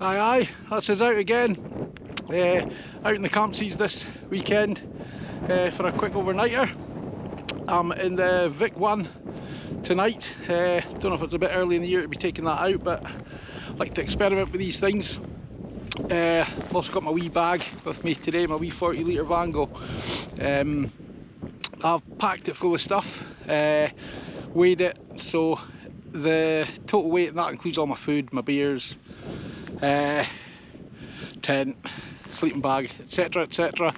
Aye, that's us out again. Out in the Campsies this weekend for a quick overnighter. I'm in the Vik one tonight. Don't know if it's a bit early in the year to be taking that out, but I like to experiment with these things. I've also got my wee bag with me today, my wee 40 litre Vango. I've packed it full of stuff, weighed it, so the total weight, and that includes all my food, my beers, tent, sleeping bag, etc, etc.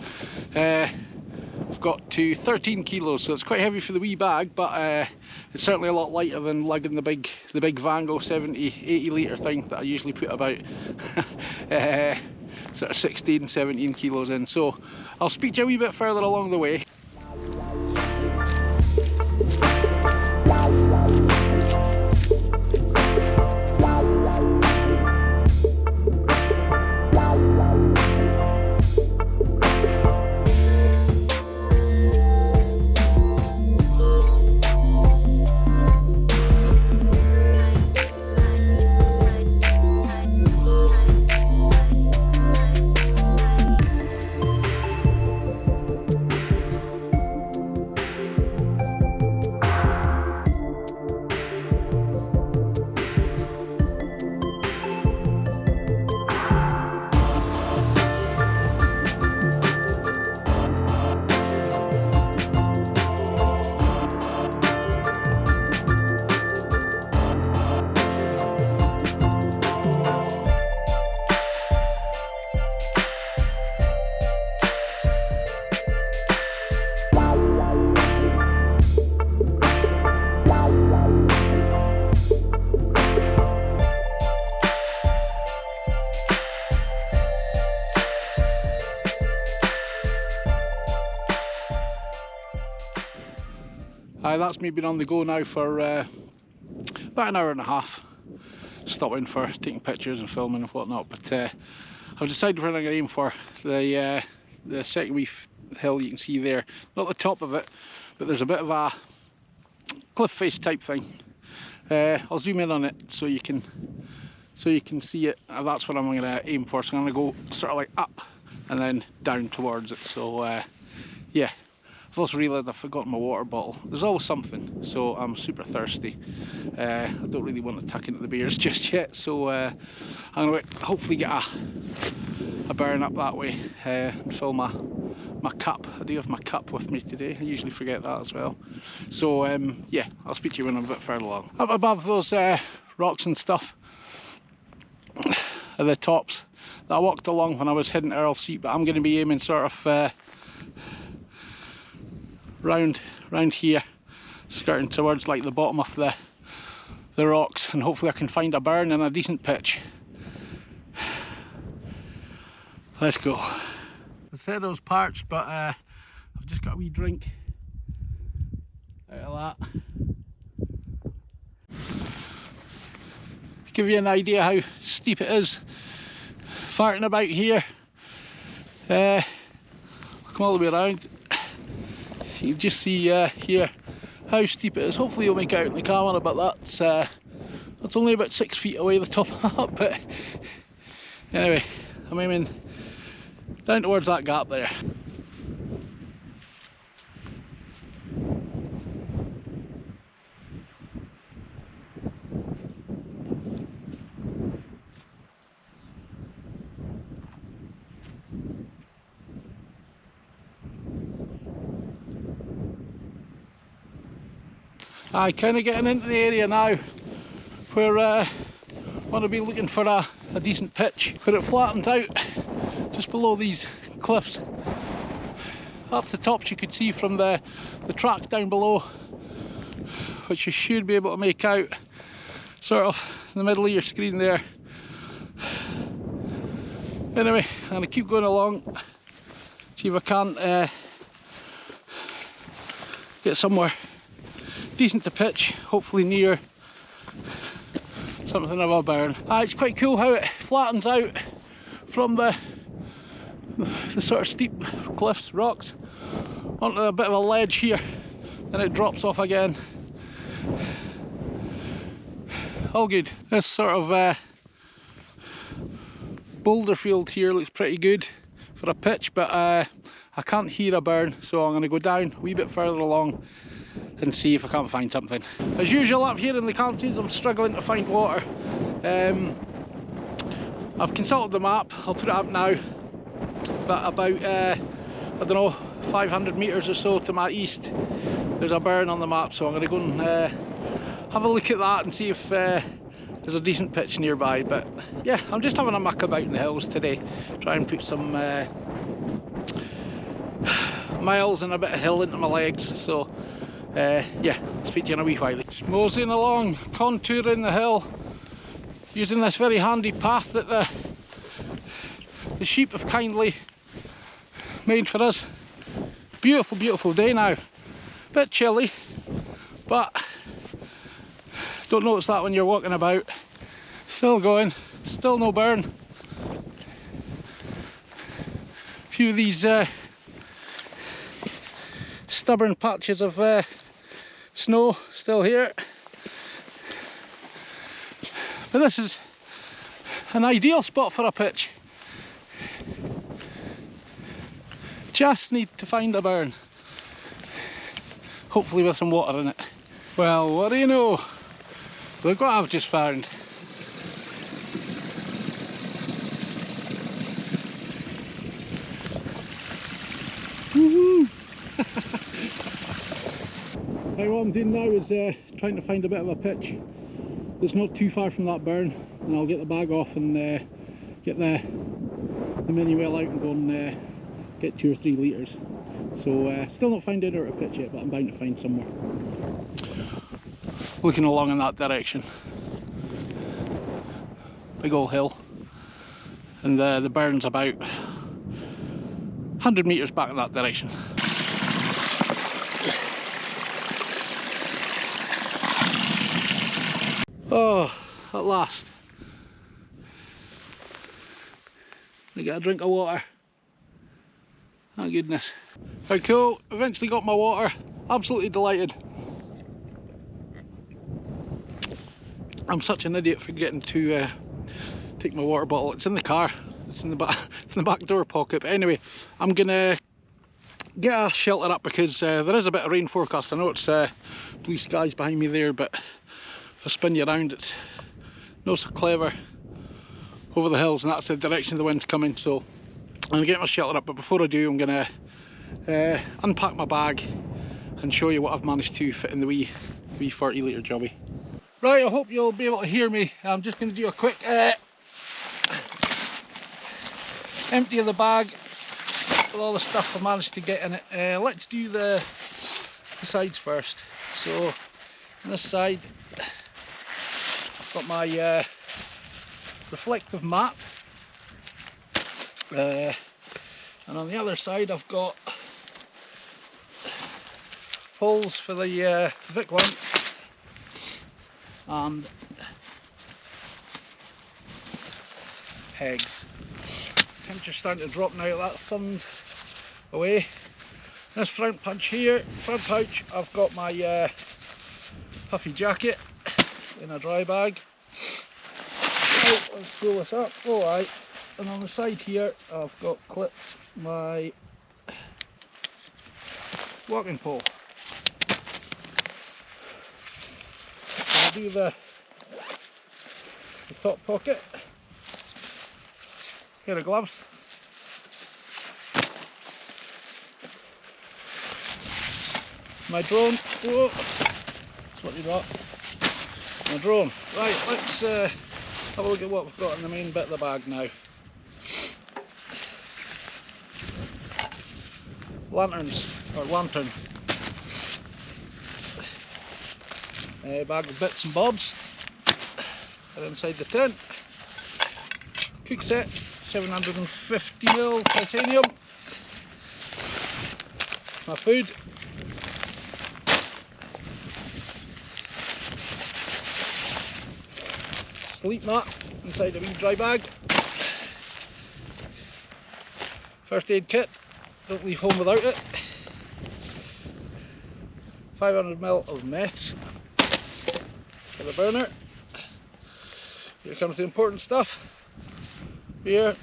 I've got to 13 kilos, so it's quite heavy for the wee bag, but it's certainly a lot lighter than lugging the big Vango 70-80 litre thing that I usually put about sort of 16-17 kilos in. So I'll speak to you a wee bit further along the way. Aye, that's me been on the go now for about an hour and a half, stopping for taking pictures and filming and whatnot. But I've decided where I'm going to aim for. The second wee hill you can see there, not the top of it, but there's a bit of a cliff face type thing. I'll zoom in on it so you can see it. That's what I'm going to aim for. So I'm going to go sort of like up and then down towards it. So yeah. I've also realised I've forgotten my water bottle. There's always something, so I'm super thirsty. I don't really want to tuck into the beers just yet, so I'm going to hopefully get a burn up that way and fill my cup. I do have my cup with me today. I usually forget that as well. So yeah, I'll speak to you when I'm a bit further along. Up above those rocks and stuff are the tops that I walked along when I was heading to Earl's Seat, but I'm going to be aiming sort of round here, skirting towards like the bottom of the rocks, and hopefully I can find a burn and a decent pitch. Let's go. I said I was parched, but I've just got a wee drink out of that. To give you an idea how steep it is, farting about here, I'll come all the way around. You can just see here how steep it is. Hopefully you'll make it out in the camera, but that's only about 6 feet away the top of that. But anyway, I'm aiming down towards that gap there. I'm kind of getting into the area now where I want to be looking for a decent pitch, where it flattens out just below these cliffs. That's the tops you could see from the track down below, which you should be able to make out sort of in the middle of your screen there. Anyway, I'm going to keep going along, see if I can't get somewhere decent to pitch, hopefully near something of a burn. It's quite cool how it flattens out from the sort of steep cliffs, rocks, onto a bit of a ledge here, then it drops off again. All good. This sort of boulder field here looks pretty good for a pitch, but I can't hear a burn, so I'm going to go down a wee bit further along and see if I can't find something. As usual up here in the Campsies, I'm struggling to find water. I've consulted the map, I'll put it up now, but about I don't know, 500 metres or so to my east there's a burn on the map, so I'm going to go and have a look at that and see if there's a decent pitch nearby. But yeah, I'm just having a muck about in the hills today, try and put some miles and a bit of hill into my legs. So yeah, speak to you in a wee while. Just moseying along, contouring the hill, using this very handy path that the sheep have kindly made for us. Beautiful, beautiful day now. Bit chilly, but don't notice that when you're walking about. Still going, still no burn. A few of these stubborn patches of snow still here. But this is an ideal spot for a pitch. Just need to find a burn. Hopefully with some water in it. Well, what do you know? Look what I've just found. Woohoo! Right, what I'm doing now is trying to find a bit of a pitch that's not too far from that burn, and I'll get the bag off and get the mini well out and go and get 2 or 3 litres. So still not found out a pitch yet, but I'm bound to find somewhere. Looking along in that direction. Big old hill. And the burn's about 100 metres back in that direction. Oh, at last. I get a drink of water. Oh goodness. Right, cool, eventually got my water. Absolutely delighted. I'm such an idiot forgetting to take my water bottle. It's in the car. It's in the back door pocket. But anyway, I'm gonna get a shelter up because there is a bit of rain forecast. I know it's blue skies behind me there, but if I spin you around, it's not so clever over the hills, and that's the direction the wind's coming. So I'm gonna get my shelter up, but before I do, I'm gonna unpack my bag and show you what I've managed to fit in the wee 40 litre jobby. Right, I hope you'll be able to hear me. I'm just gonna do a quick empty of the bag with all the stuff I managed to get in it. Let's do the sides first. So on this side I've got my reflective mat, and on the other side I've got holes for the Vik one, and pegs. Temperature's starting to drop now, that sun's away. This front pouch here, I've got my puffy jacket in a dry bag. Oh, let's pull this up. Alright, and on the side here I've got clipped my walking pole. I'll do the top pocket. Pair of gloves. My drone. Whoa, that's what you got. My drone. Right, let's have a look at what we've got in the main bit of the bag now. Lanterns, or lantern. Bag of bits and bobs. They're inside the tent. Cook set, 750ml titanium. My food. Sleep mat inside a wee dry bag. First aid kit, don't leave home without it. 500ml of meths for the burner. Here comes the important stuff. here.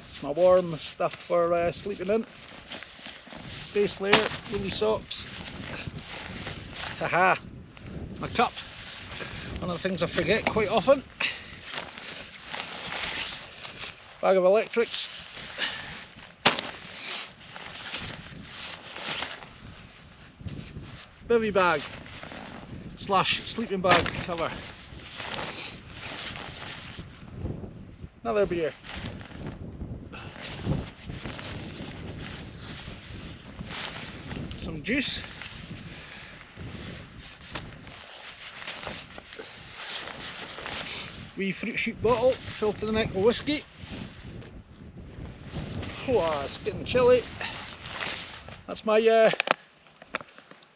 It's my warm stuff for sleeping in. Base layer, woolly socks. Haha, my cup. One of the things I forget quite often. Bag of electrics. Bivvy bag slash sleeping bag cover. Another beer. Some juice. Wee fruit shoot bottle filled to the neck with whiskey. Oh, it's getting chilly. That's my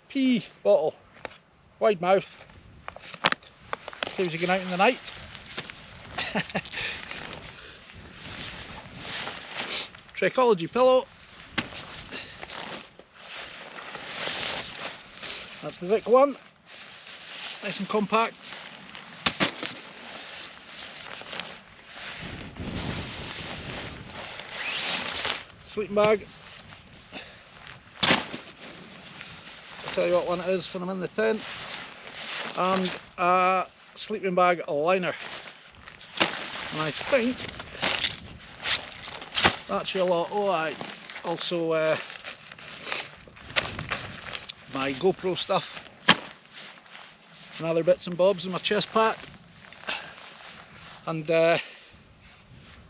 pea bottle. Wide mouth. Saves you going out in the night. Trichology pillow. That's the Vik one. Nice and compact. Sleeping bag. I'll tell you what one it is when I'm in the tent. And a sleeping bag liner. And I think that's your lot. Oh, I also my GoPro stuff and other bits and bobs in my chest pack, and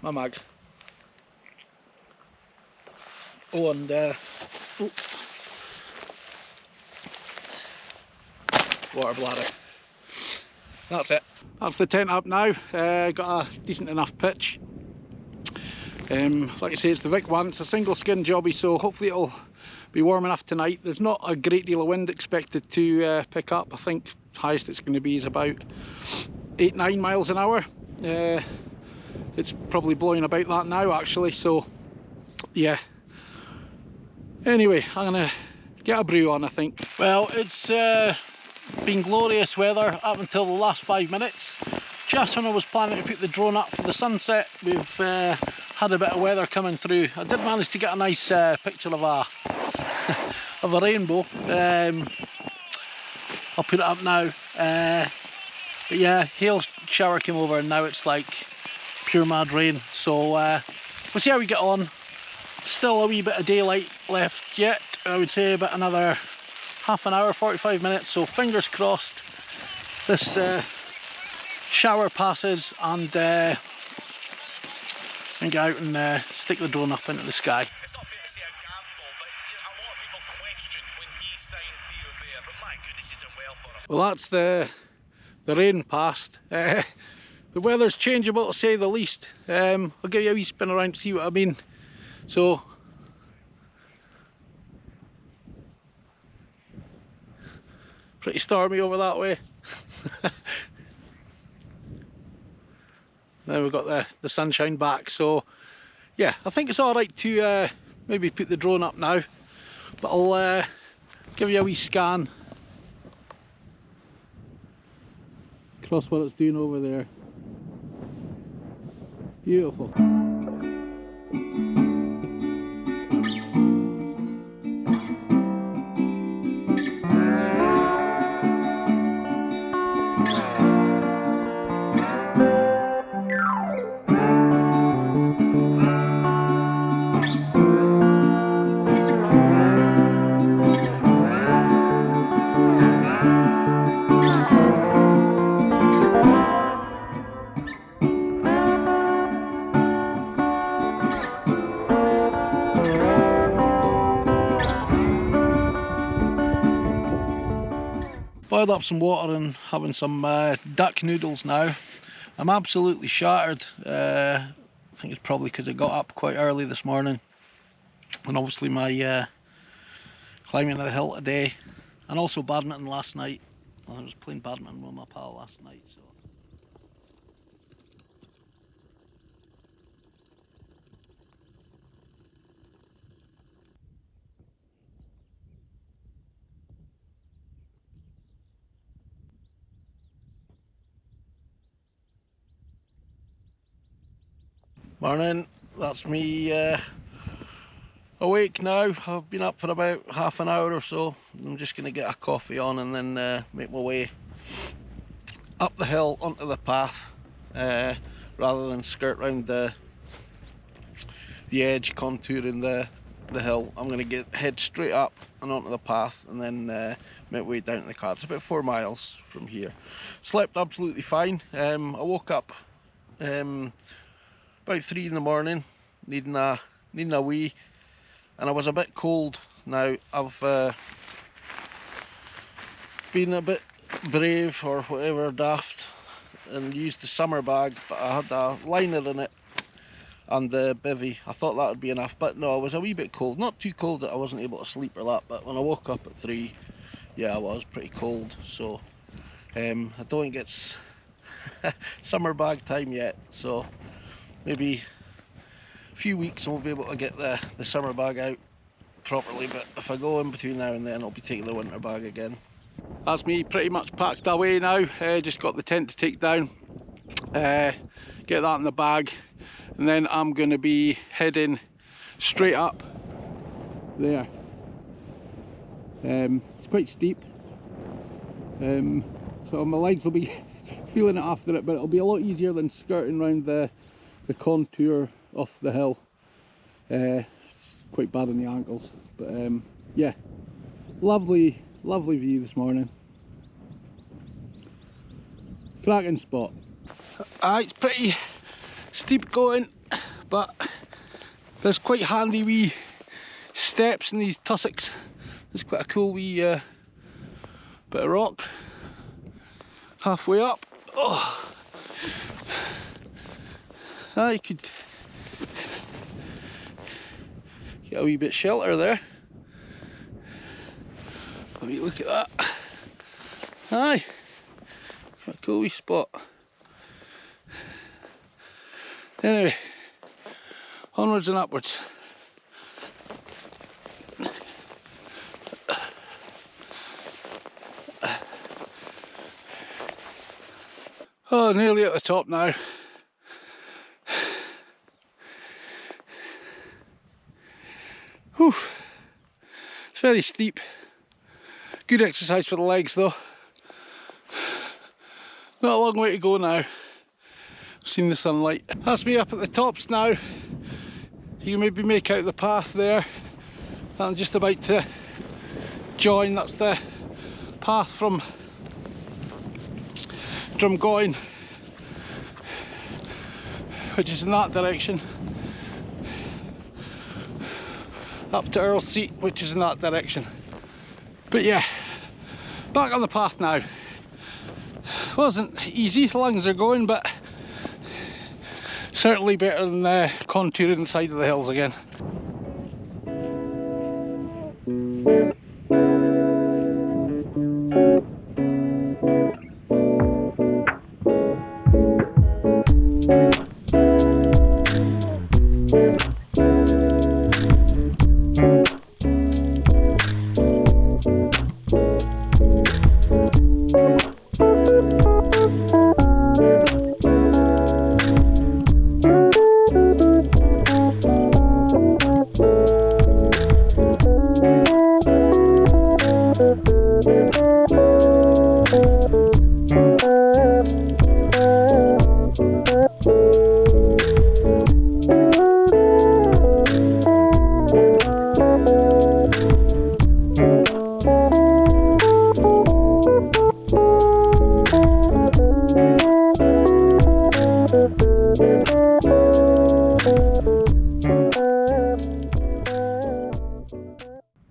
my mag. Oh, and water bladder. That's it. That's the tent up now. Got a decent enough pitch. Like I say, it's the Vik one. It's a single skin jobby, so hopefully it'll be warm enough tonight. There's not a great deal of wind expected to pick up. I think highest it's going to be is about 8-9 miles an hour. It's probably blowing about that now actually, so yeah. Anyway, I'm going to get a brew on, I think. Well, it's been glorious weather up until the last 5 minutes. Just when I was planning to put the drone up for the sunset, we've had a bit of weather coming through. I did manage to get a nice picture of a of a rainbow. I'll put it up now. But yeah, hail shower came over and now it's like pure mad rain. So we'll see how we get on. Still a wee bit of daylight left yet. I would say about another half an hour, 45 minutes. So fingers crossed this shower passes and get out and stick the drone up into the sky. It's not fair to say a gamble, but a lot of people questioned when he signed Theo Bear, but my goodness, he's done well for him. Well, that's the rain passed. The weather's changeable to say the least. I'll give you a wee spin around to see what I mean. So pretty stormy over that way. Now we've got the sunshine back, so yeah, I think it's alright to maybe put the drone up now, but I'll give you a wee scan across what it's doing over there. Beautiful. Boiled up some water and having some duck noodles now. I'm absolutely shattered. I think it's probably because I got up quite early this morning, and obviously my climbing the hill today, and also badminton last night. I was playing badminton with my pal last night. So. Morning, that's me awake now. I've been up for about half an hour or so. I'm just going to get a coffee on and then make my way up the hill onto the path rather than skirt round the edge contouring the hill. I'm going to head straight up and onto the path and then make my way down to the car. It's about 4 miles from here. Slept absolutely fine. I woke up about 3 in the morning, needing a wee, and I was a bit cold. Now I've been a bit brave or whatever, daft, and used the summer bag, but I had a liner in it and the bivvy. I thought that would be enough, but no, I was a wee bit cold. Not too cold that I wasn't able to sleep or that, but when I woke up at 3, yeah, I was pretty cold. So I don't think it's summer bag time yet, so maybe a few weeks and we'll be able to get the summer bag out properly, but if I go in between now and then I'll be taking the winter bag again. That's me pretty much packed away now. Just got the tent to take down, get that in the bag, and then I'm going to be heading straight up there. It's quite steep, so my legs will be feeling it after it, but it'll be a lot easier than skirting around the contour of the hill. It's quite bad on the ankles, but yeah, lovely view this morning. Cracking spot. It's pretty steep going, but there's quite handy wee steps in these tussocks. There's quite a cool wee bit of rock halfway up. Oh, you could get a wee bit shelter there. Let me look at that. Aye, a cool wee spot. Anyway, onwards and upwards. Oh, nearly at the top now. Whew. It's very steep. Good exercise for the legs though. Not a long way to go now. Seen the sunlight. That's me up at the tops now. You can maybe make out the path there that I'm just about to join. That's the path from Drumgoyne, which is in that direction, up to Earl's Seat, which is in that direction. But yeah, back on the path now. Wasn't easy, the lungs are going, but certainly better than contouring the side of the hills again.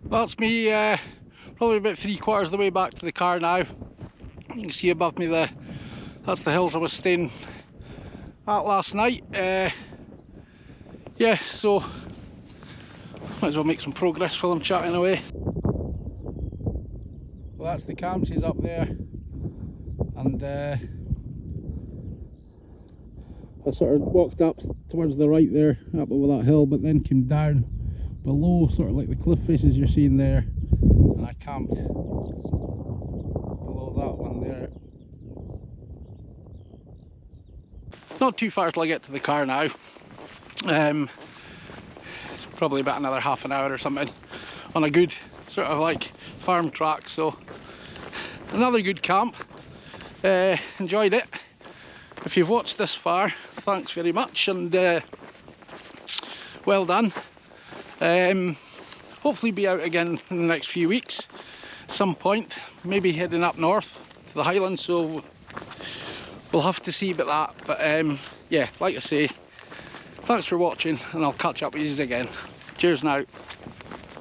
That's me probably about 3/4 of the way back to the car now. You can see above me that's the hills I was staying at last night. Yeah, so might as well make some progress while I'm chatting away. Well, that's the Campsies up there, and I sort of walked up towards the right there, up over that hill, but then came down below, sort of like the cliff faces you're seeing there, and I camped below that one there. Not too far till I get to the car now. Probably about another half an hour or something on a good sort of like farm track. So another good camp. Enjoyed it. If you've watched this far, thanks very much, and well done. Hopefully be out again in the next few weeks at some point, maybe heading up north to the Highlands, so we'll have to see about that. But yeah, like I say, thanks for watching, and I'll catch up with you again. Cheers now.